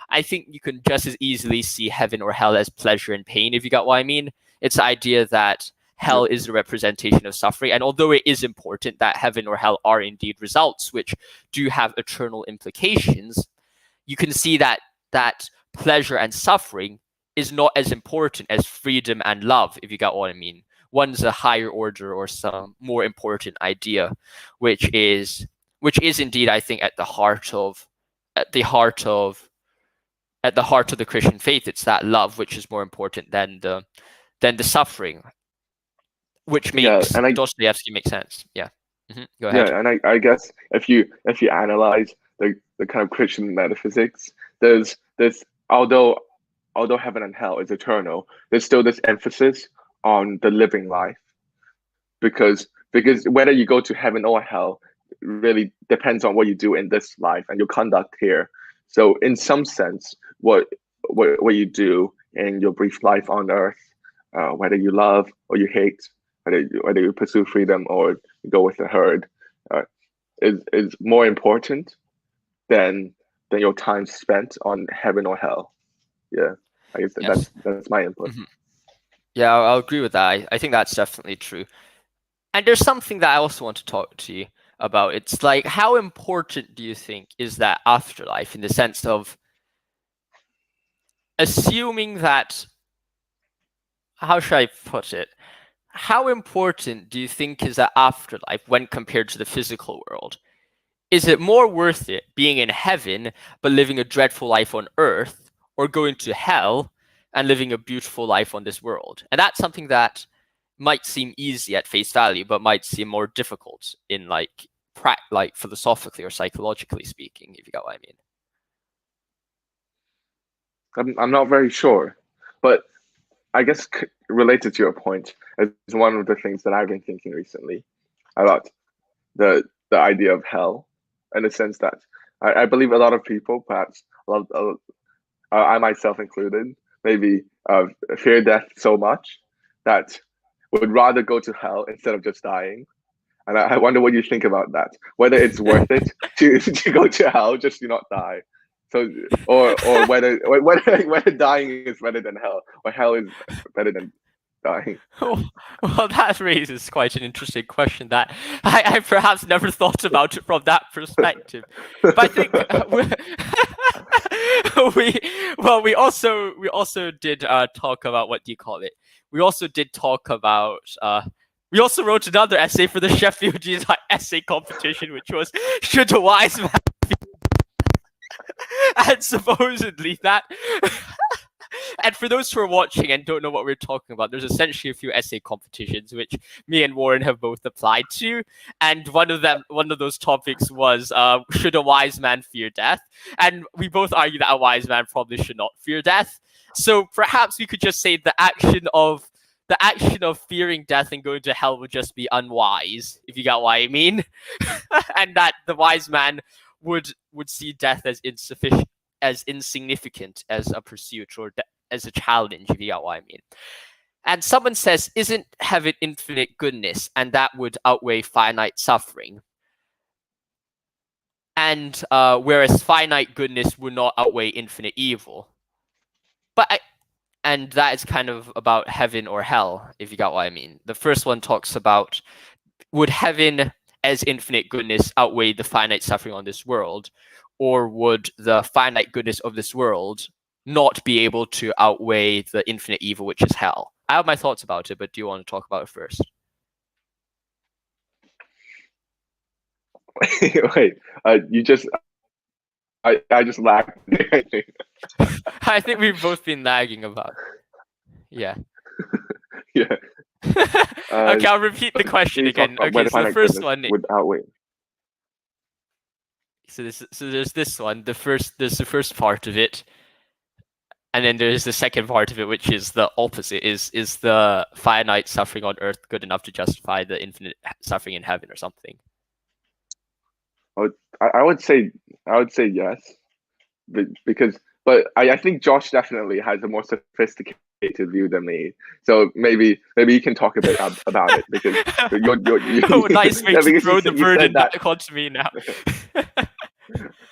I think you can just as easily see heaven or hell as pleasure and pain, if you got what I mean. It's the idea that hell is a representation of suffering. And although it is important that heaven or hell are indeed results which do have eternal implications, you can see that pleasure and suffering is not as important as freedom and love, if you got what I mean. One's a higher order or some more important idea, which is indeed, I think, at the heart of the Christian faith. It's that love which is more important than the suffering, which makes Dostoevsky make sense. Yeah. Go ahead. Yeah, and I guess if you analyze the kind of Christian metaphysics, there's although heaven and hell is eternal, there's still this emphasis on the living life, because whether you go to heaven or hell really depends on what you do in this life and your conduct here. So in some sense, what you do in your brief life on earth, whether you love or you hate, whether you pursue freedom or you go with the herd, is more important than your time spent on heaven or hell. Yeah, I guess that's my input. Yeah, I'll agree with that. I think that's definitely true. And there's something that I also want to talk to you about. It's like, how important do you think is that afterlife, in the sense of assuming that, how should I put it? How important do you think is that afterlife when compared to the physical world? Is it more worth it being in heaven but living a dreadful life on earth, or going to hell and living a beautiful life on this world? And that's something that might seem easy at face value, but might seem more difficult in like philosophically or psychologically speaking, if you got what I mean. I'm not very sure, but I guess related to your point is one of the things that I've been thinking recently about the idea of hell, in the sense that I believe a lot of people, perhaps I myself included, maybe fear death so much that would rather go to hell instead of just dying. And I wonder what you think about that. Whether it's worth it to go to hell just to not die. So, or whether dying is better than hell, or hell is better than dying. Well, that raises quite an interesting question that I perhaps never thought about it from that perspective. But I think we also did talk about, what do you call it? We also did talk about we also wrote another essay for the Sheffield United essay competition, which was should a wise man and supposedly that. And for those who are watching and don't know what we're talking about, there's essentially a few essay competitions which me and Warren have both applied to, and one of those topics was should a wise man fear death? And we both argue that a wise man probably should not fear death. So perhaps we could just say the action of fearing death and going to hell would just be unwise, if you get what I mean, and that the wise man would see death as insufficient, as insignificant as a pursuit or as a challenge, if you get what I mean. And someone says, isn't heaven infinite goodness, and that would outweigh finite suffering? And whereas finite goodness would not outweigh infinite evil. And that is kind of about heaven or hell, if you got what I mean. The first one talks about, would heaven as infinite goodness outweigh the finite suffering on this world? Or would the finite goodness of this world not be able to outweigh the infinite evil, which is hell? I have my thoughts about it, but do you want to talk about it first? Wait, you just, I just lagged. I think we've both been lagging about. Yeah. Yeah. Okay, I'll repeat the question again. Okay, so the first one would outweigh. So there's this one. There's the first part of it, and then there's the second part of it, which is the opposite. Is the finite suffering on earth good enough to justify the infinite suffering in heaven or something? I would say yes, but I think Josh definitely has a more sophisticated view than me. So maybe you can talk a bit about it, because oh, nice way to throw the burden back onto me now.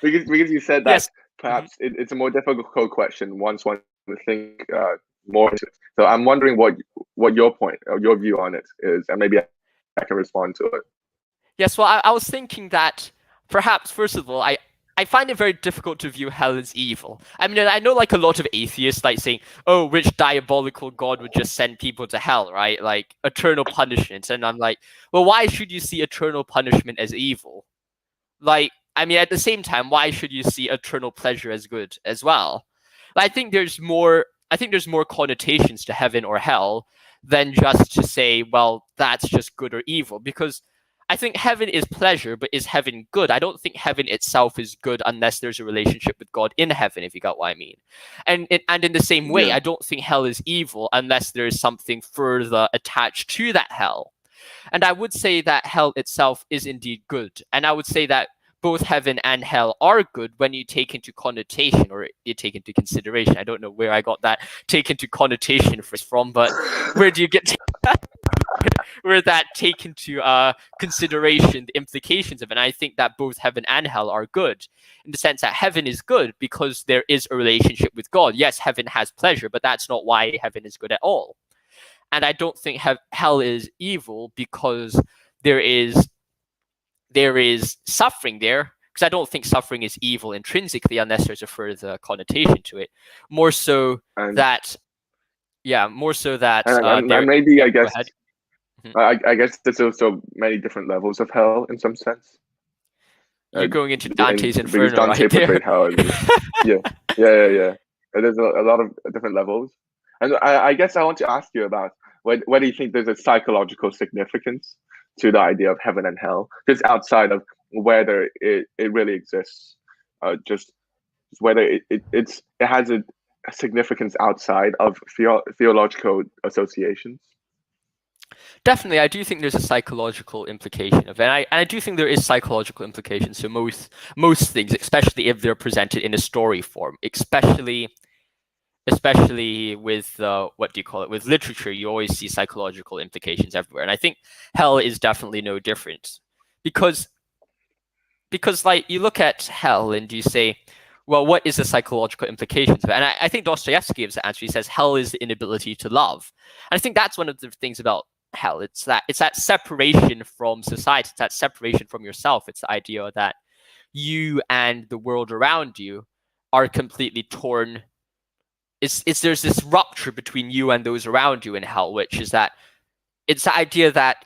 because you said that yes. Perhaps it's a more difficult question once one think more into it. So I'm wondering what your point or your view on it is, and maybe I can respond to it. Yes, well, I was thinking that perhaps, first of all, I find it very difficult to view hell as evil. I mean, I know like a lot of atheists like saying, oh, which diabolical god would just send people to hell, right? Like eternal punishment. And I'm like, well, why should you see eternal punishment as evil? Like, I mean, at the same time, why should you see eternal pleasure as good as well? I think there's more connotations to heaven or hell than just to say, well, that's just good or evil. Because I think heaven is pleasure, but is heaven good? I don't think heaven itself is good unless there's a relationship with God in heaven, if you got what I mean. And in the same way, I don't think hell is evil unless there is something further attached to that hell. And I would say that hell itself is indeed good. And I would say that both heaven and hell are good when you take into connotation, or you take into consideration. I don't know where I got that take into connotation from, but where do you get where that take into consideration the implications of it? And I think that both heaven and hell are good, in the sense that heaven is good because there is a relationship with God. Yes, heaven has pleasure, but that's not why heaven is good at all. And I don't think hell is evil because there is suffering there, because I don't think suffering is evil intrinsically unless there's a further connotation to it. More so that maybe I guess I guess there's also many different levels of hell in some sense. You're going into Dante's Inferno, Dante right there. Hell, yeah. There's a lot of different levels, and I guess I want to ask you about whether you think there's a psychological significance to the idea of heaven and hell, just outside of whether it really exists, just whether it has significance outside of theological associations? Definitely, I do think there's a psychological implication of it. And I do think there is psychological implications to most things, especially if they're presented in a story form, especially with with literature. You always see psychological implications everywhere, and I think hell is definitely no different, because like you look at hell and you say, well, what is the psychological implications of it? And I think Dostoevsky gives the answer. He says hell is the inability to love, and I think that's one of the things about hell. It's that separation from society. It's that separation from yourself. It's the idea that you and the world around you are completely torn. There's this rupture between you and those around you in hell, which is that it's the idea that,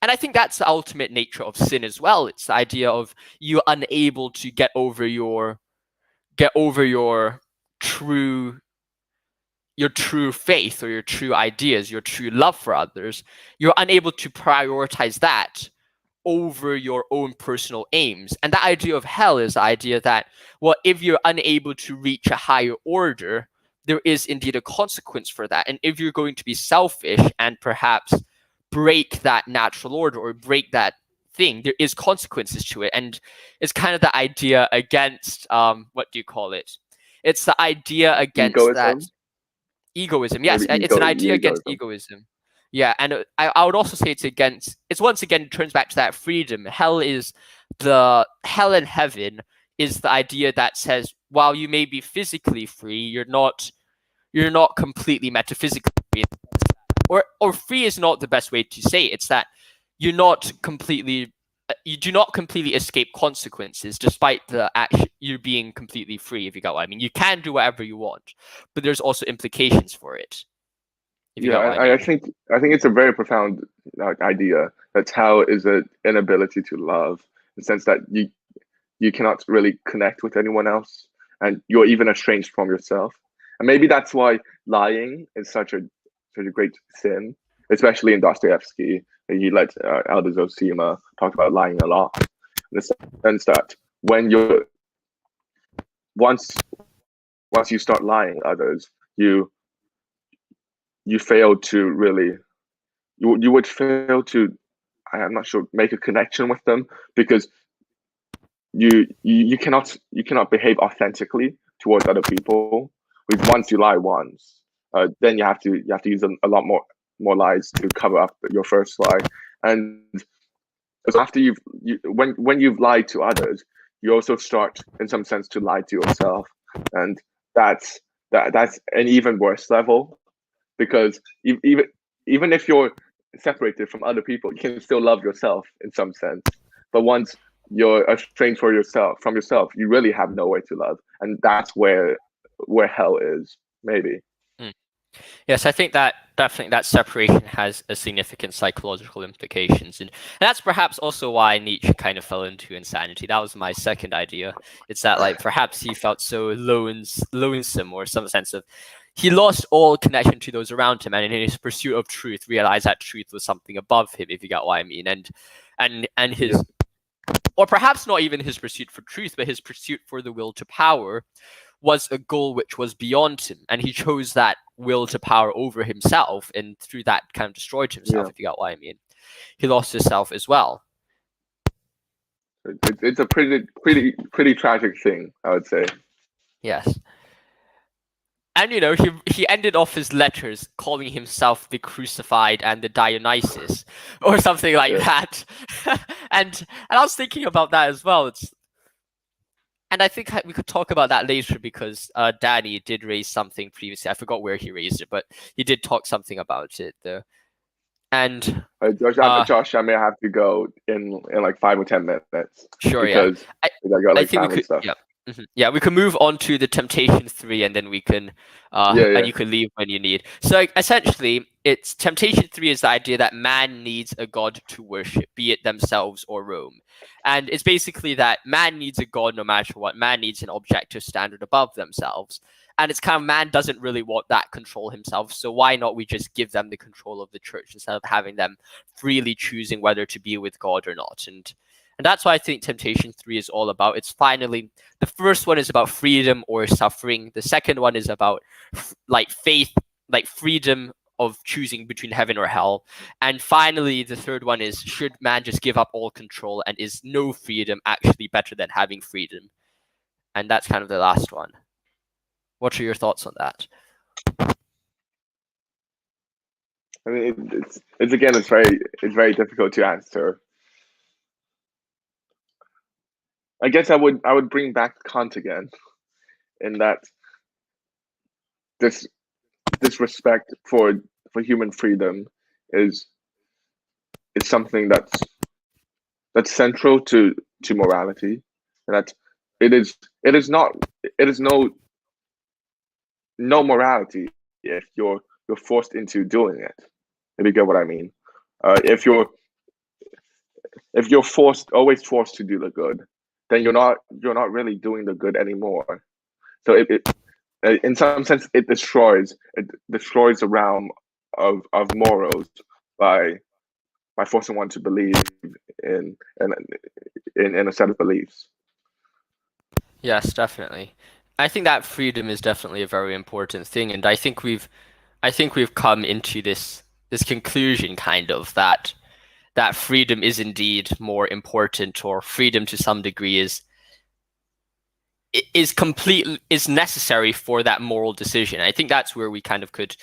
and I think that's the ultimate nature of sin as well. It's the idea of you unable to get over your true faith or your true ideas, your true love for others. You're unable to prioritize that over your own personal aims. And the idea of hell is the idea that, well, if you're unable to reach a higher order, there is indeed a consequence for that. And if you're going to be selfish and perhaps break that natural order or break that thing, there is consequences to it. And it's kind of the idea against it's the idea against Egoism? egoism. Yes, Maybe it's an idea against egoism. egoism. Yeah, and I would also say it's once again, it turns back to that freedom. Hell and heaven is the idea that says, while you may be physically free, you're not completely metaphysically free. Or free is not the best way to say it. It's that you do not completely escape consequences, despite you being completely free, if you got what I mean. You can do whatever you want, but there's also implications for it. I think it's a very profound idea. That hell is an inability to love, in the sense that you cannot really connect with anyone else, and you're even estranged from yourself. And maybe that's why lying is such a great sin, especially in Dostoevsky. He let Elder Zosima talk about lying a lot, in the sense that when once you start lying to others, you fail to really, you would fail to, I'm not sure, make a connection with them, because you cannot behave authentically towards other people. Because once you lie once, then you have to use a lot more lies to cover up your first lie. And so after when you've lied to others, you also start, in some sense, to lie to yourself, and that's an even worse level, because even if you're separated from other people, you can still love yourself in some sense. But once you're estranged from yourself, you really have nowhere to love, and that's where hell is, maybe. Yes, I think that definitely that separation has a significant psychological implications, and that's perhaps also why Nietzsche kind of fell into insanity. That was my second idea. It's that, like, perhaps he felt so lonesome, or some sense of he lost all connection to those around him, and in his pursuit of truth, realized that truth was something above him, if you get what I mean, and his, or perhaps not even his pursuit for truth, but his pursuit for the will to power was a goal which was beyond him, and he chose that will to power over himself, and through that kind of destroyed himself, if you got what I mean. He lost himself as well. It's a pretty tragic thing, I would say. Yes. And he ended off his letters calling himself the Crucified and the Dionysus, or something like that. and I was thinking about that as well. And I think we could talk about that later, because Danny did raise something previously. I forgot where he raised it, but he did talk something about it. And Josh, I may have to go in like 5 or 10 minutes. Sure, because I got like family stuff. Yeah. Mm-hmm. Yeah, we can move on to the Temptation 3, and then we can, and you can leave when you need. So essentially, it's Temptation 3 is the idea that man needs a god to worship, be it themselves or Rome. And it's basically that man needs a god no matter what. Man needs an objective standard above themselves. And it's kind of, man doesn't really want that control himself. So why not we just give them the control of the church, instead of having them freely choosing whether to be with God or not. And that's why I think Temptation 3 is all about. It's finally, the first one is about freedom or suffering. The second one is about like faith, like freedom of choosing between heaven or hell. And finally, the third one is, should man just give up all control, and is no freedom actually better than having freedom? And that's kind of the last one. What are your thoughts on that? I mean, it's very difficult to answer. I guess I would bring back Kant again, in that this respect for human freedom is something that's central to morality, and that it is no morality if you're forced into doing it. If you get what I mean, if you're always forced to do the good, then you're not really doing the good anymore. So it in some sense it destroys the realm of morals by forcing one to believe in a set of beliefs. Yes, definitely. I think that freedom is definitely a very important thing, and I think we've come into this conclusion, kind of, that freedom is indeed more important, or freedom to some degree is necessary for that moral decision. I think that's where we kind of could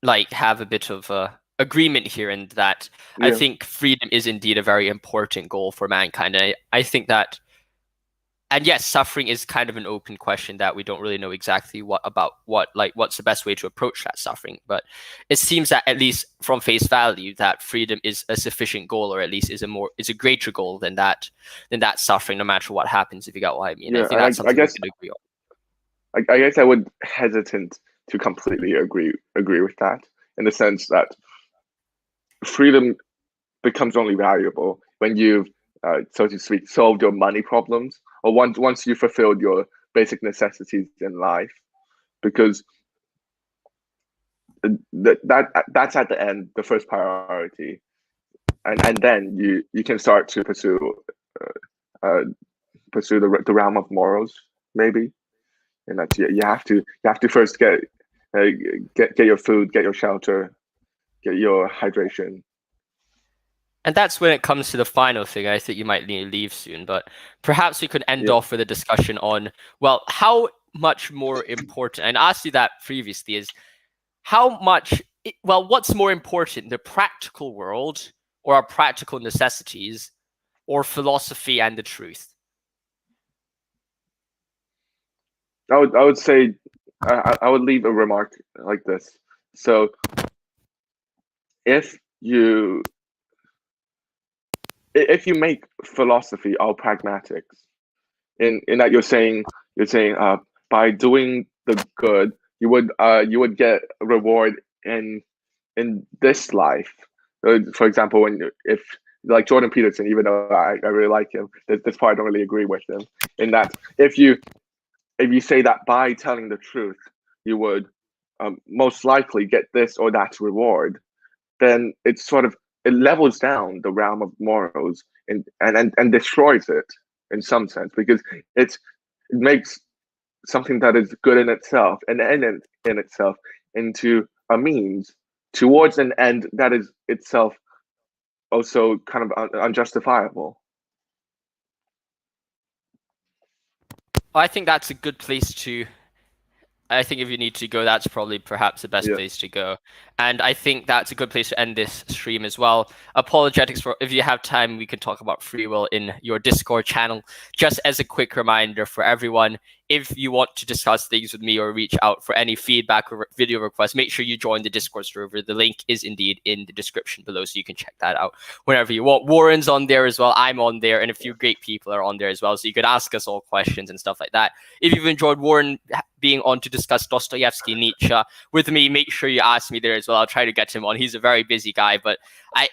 like have a bit of agreement here, and that I think freedom is indeed a very important goal for mankind. And I think that, and yes, suffering is kind of an open question that we don't really know exactly what's the best way to approach that suffering. But it seems that, at least from face value, that freedom is a sufficient goal, or at least is a greater goal than that suffering, no matter what happens, if you got what I mean. Yeah, I think that's something we can agree on. I guess I would hesitant to completely agree with that, in the sense that freedom becomes only valuable when you've, so to speak, solved your money problems, or once you fulfilled your basic necessities in life, because that's at the end, the first priority, and then you can start to pursue the realm of morals, maybe. And that you have to first get your food, get your shelter, get your hydration. And that's when it comes to the final thing. I think you might need to leave soon, but perhaps we could end off with a discussion on, well, how much more important, and I asked you that previously, is what's more important, the practical world or our practical necessities, or philosophy and the truth? I would say I would leave a remark like this. So if you make philosophy all pragmatics, in that you're saying by doing the good you would get a reward in this life. For example, if like Jordan Peterson, even though I really like him, this part I don't really agree with him, in that if you say that by telling the truth you would most likely get this or that reward, then it levels down the realm of morals and destroys it in some sense, because it makes something that is good in itself and in itself into a means towards an end that is itself also kind of unjustifiable. I think that's a good place to. I think if you need to go, that's probably perhaps the best place to go. And I think that's a good place to end this stream as well. Apologetics, if you have time, we can talk about free will in your Discord channel. Just as a quick reminder for everyone, if you want to discuss things with me or reach out for any feedback or video requests, make sure you join the Discord server. The link is indeed in the description below, so you can check that out whenever you want. Warren's on there as well. I'm on there, and a few great people are on there as well, so you could ask us all questions and stuff like that. If you've enjoyed Warren being on to discuss Dostoevsky and Nietzsche with me, make sure you ask me there as well. I'll try to get him on. He's a very busy guy, but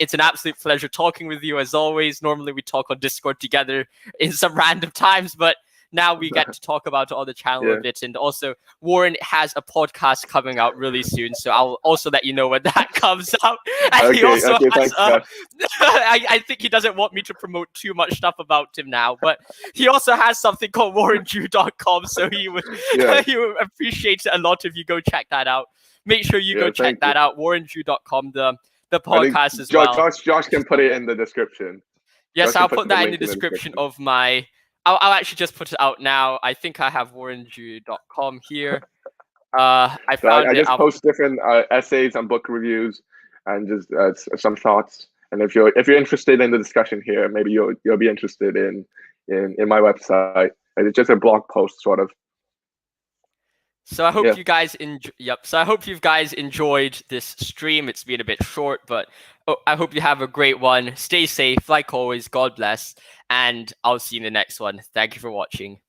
it's an absolute pleasure talking with you as always. Normally we talk on Discord together in some random times, but now we get to talk about it on the channel a bit. And also, Warren has a podcast coming out really soon, so I'll also let you know when that comes out. And he also has, thanks, Josh. I think he doesn't want me to promote too much stuff about him now, but he also has something called warrenzhu.com, so he would he would appreciate it a lot if you go check that out. Make sure you go check that out, warrenzhu.com, the podcast as well. Josh can put it in the description. Yes, I'll put that in the description of my... I'll actually just put it out now. I think I have warrenzhu.com here. I just post different essays and book reviews and just some thoughts. And if you're interested in the discussion here, maybe you'll be interested in my website. And it's just a blog post, sort of. So I hope you guys So I hope you guys enjoyed this stream. It's been a bit short, but I hope you have a great one. Stay safe, like always. God bless, and I'll see you in the next one. Thank you for watching.